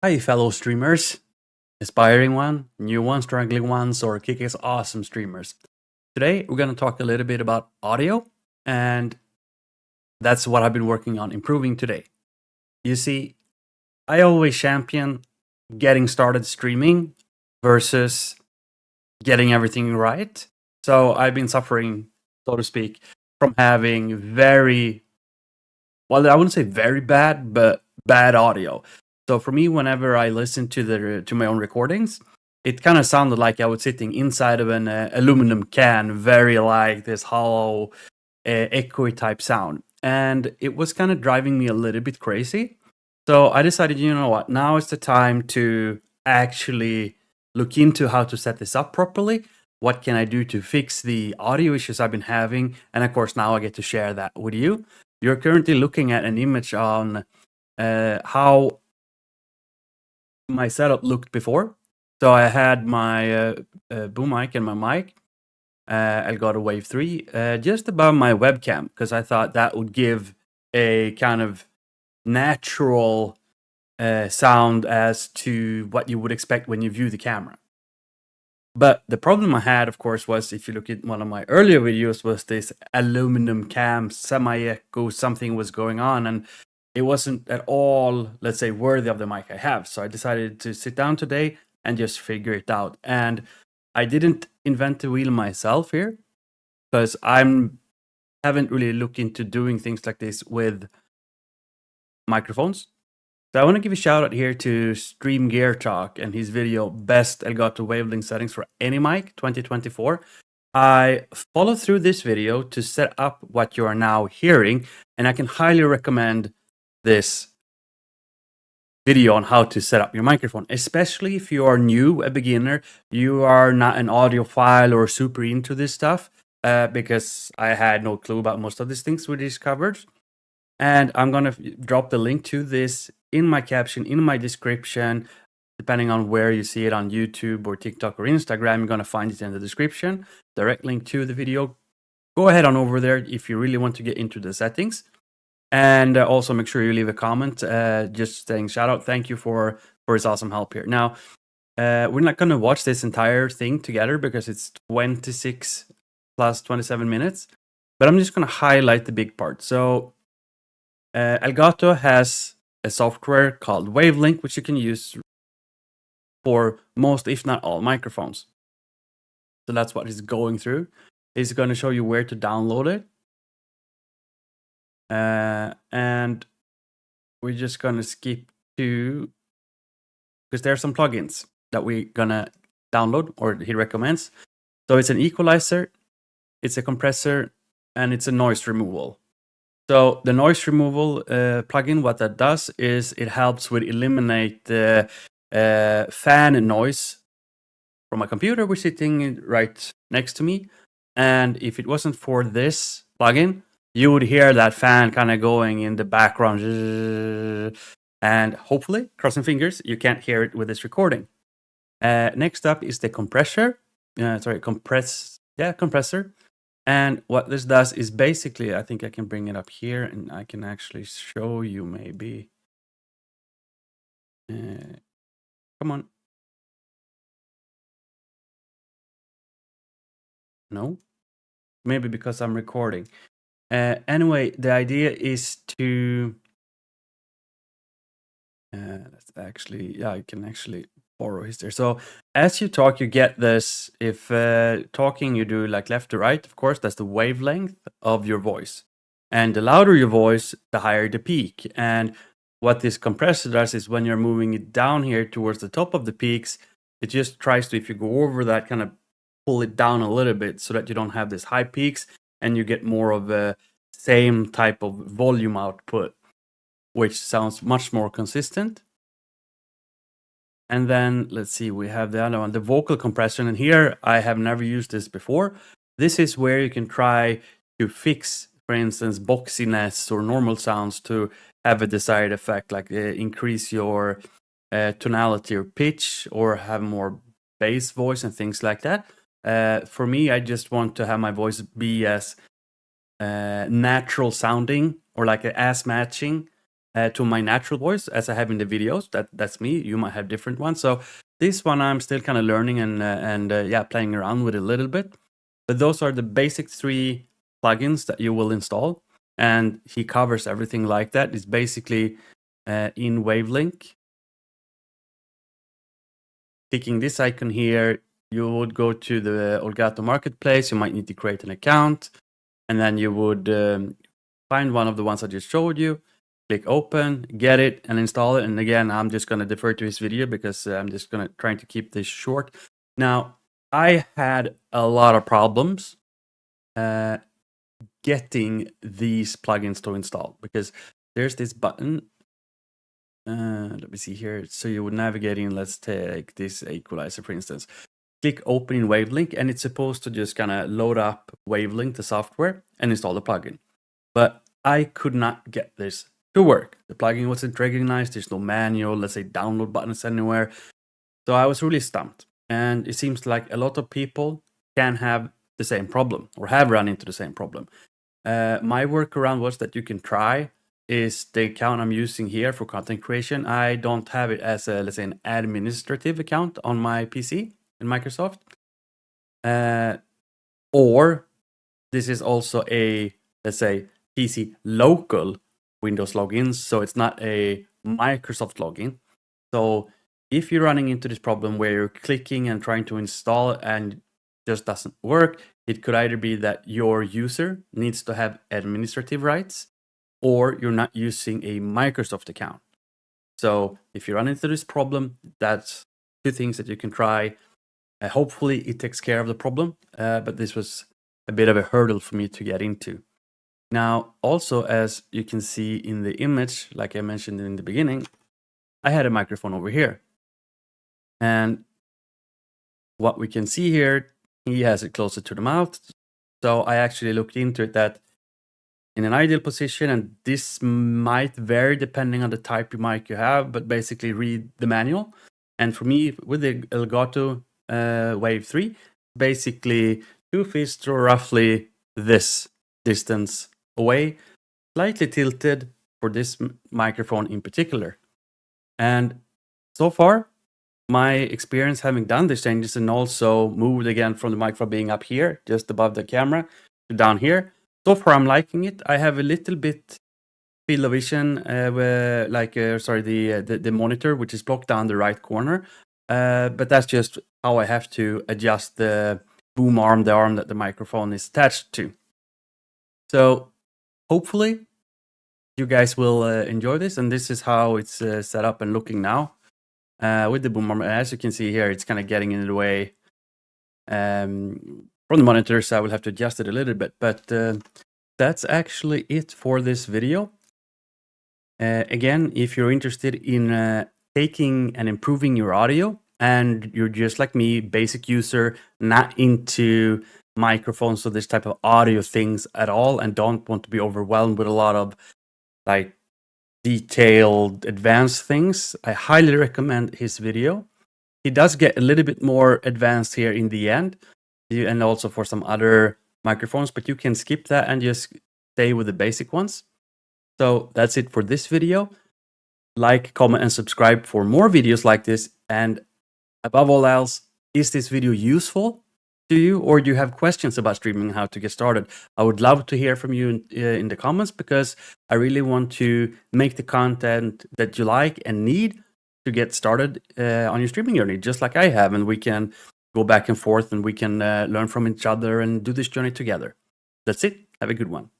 Hi, fellow streamers, aspiring one, new ones, struggling ones, or kick-ass awesome streamers. Today, we're going to talk a little bit about audio, and that's what I've been working on improving today. You see, I always champion getting started streaming versus getting everything right. So I've been suffering, so to speak, from having I wouldn't say very bad, but bad audio. So for me, whenever I listen to my own recordings, it kind of sounded like I was sitting inside of an aluminum can, very like this hollow, echoey type sound, and it was kind of driving me a little bit crazy. So I decided, you know what, now is the time to actually look into how to set this up properly. What can I do to fix the audio issues I've been having? And of course, now I get to share that with you. You're currently looking at an image on how my setup looked before. So I had my boom mic and my mic, Elgato Wave 3, just above my webcam, because I thought that would give a kind of natural sound as to what you would expect when you view the camera. But the problem I had, of course, was if you look at one of my earlier videos, was this aluminum cam, semi-echo, something was going on, and it wasn't at all, let's say, worthy of the mic I have. So I decided to sit down today and just figure it out. And I didn't invent the wheel myself here, because haven't really looked into doing things like this with microphones. So I want to give a shout out here to Stream Gear Talk and his video Best Elgato Wavelength Settings for Any Mic 2024. I followed through this video to set up what you are now hearing, and I can highly recommend this video on how to set up your microphone, especially if you are new, a beginner, you are not an audiophile or super into this stuff, because I had no clue about most of these things we discovered. And I'm going to drop the link to this in my caption, in my description, depending on where you see it on YouTube or TikTok or Instagram. You're going to find it in the description, direct link to the video. Go ahead on over there if you really want to get into the settings. And also make sure you leave a comment, just saying shout out, thank you for his awesome help here. Now, we're not going to watch this entire thing together because it's 26 plus 27 minutes, but I'm just going to highlight the big part. So Elgato has a software called Wavelink, which you can use for most, if not all, microphones. So that's what it's going through. It's going to show you where to download it. And we're just going to skip to, because there are some plugins that we're going to download, or he recommends. So it's an equalizer, it's a compressor, and it's a noise removal. So the noise removal plugin, what that does is it helps with eliminate the fan noise from my computer, which is sitting right next to me. And if it wasn't for this plugin, you would hear that fan kind of going in the background. And hopefully, crossing fingers, you can't hear it with this recording. Next up is the compressor. Compressor. And what this does is basically, I think I can bring it up here and I can actually show you maybe. Come on. No? Maybe because I'm recording. Anyway, the idea is to... that's actually, yeah, I can actually borrow his there. So as you talk, you get this. If talking, you do like left to right, of course, that's the wavelength of your voice. And the louder your voice, the higher the peak. And what this compressor does is when you're moving it down here towards the top of the peaks, it just tries to, if you go over that, kind of pull it down a little bit so that you don't have this high peaks and you get more of a same type of volume output, which sounds much more consistent. And then let's see, we have the other one, the vocal compression. And here I have never used this before. This is where you can try to fix, for instance, boxiness or normal sounds to have a desired effect, like increase your tonality or pitch, or have more bass voice and things like that. For me, I just want to have my voice be as natural sounding, or like as matching to my natural voice as I have in the videos. That's me. You might have different ones. So this one I'm still kind of learning and playing around with a little bit. But those are the basic 3 plugins that you will install, and he covers everything like that. It's basically in Wavelink. Clicking this icon here, you would go to the Elgato Marketplace. You might need to create an account, and then you would find one of the ones I just showed you. Click open, get it, and install it. And again, I'm just going to defer to his video because I'm just going to trying to keep this short. Now, I had a lot of problems getting these plugins to install because there's this button. Let me see here. So you would navigate in. Let's take this equalizer, for instance. Click open in Wavelink, and it's supposed to just kind of load up Wavelink, the software, and install the plugin. But I could not get this to work. The plugin wasn't recognized. There's no manual, let's say, download buttons anywhere. So I was really stumped. And it seems like a lot of people can have the same problem or have run into the same problem. My workaround was that you can try is the account I'm using here for content creation. I don't have it as a, let's say, an administrative account on my PC in Microsoft. Or this is also a, let's say, PC local Windows login, so it's not a Microsoft login. So if you're running into this problem where you're clicking and trying to install and just doesn't work, it could either be that your user needs to have administrative rights or you're not using a Microsoft account. So if you run into this problem, that's 2 things that you can try. Hopefully it takes care of the problem, but this was a bit of a hurdle for me to get into. Now, also, as you can see in the image, like I mentioned in the beginning, I had a microphone over here. And what we can see here, he has it closer to the mouth. So I actually looked into it that in an ideal position, and this might vary depending on the type of mic you have, but basically read the manual. And for me, with the Elgato Wave 3, basically 2 fists are roughly this distance away, slightly tilted for this microphone in particular. And so far, my experience having done these changes and also moved again from the microphone being up here, just above the camera, to down here. So far, I'm liking it. I have a little bit field of vision, the monitor, which is blocked down the right corner. But that's just how I have to adjust the boom arm, the arm that the microphone is attached to. So hopefully you guys will enjoy this, and this is how it's set up and looking now with the boom arm. As you can see here, it's kind of getting in the way from the monitor, so I will have to adjust it a little bit. But that's actually it for this video. Again, if you're interested in taking and improving your audio, and you're just like me, basic user, not into microphones, so this type of audio things at all, and don't want to be overwhelmed with a lot of like detailed advanced things, I highly recommend his video. He does get a little bit more advanced here in the end, and also for some other microphones, but you can skip that and just stay with the basic ones. So that's it for this video. Like, comment, and subscribe for more videos like this. And above all else, is this video useful to you, or do you have questions about streaming and how to get started? I would love to hear from you in the comments, because I really want to make the content that you like and need to get started on your streaming journey, just like I have, and we can go back and forth and we can learn from each other and do this journey together. That's it. Have a good one.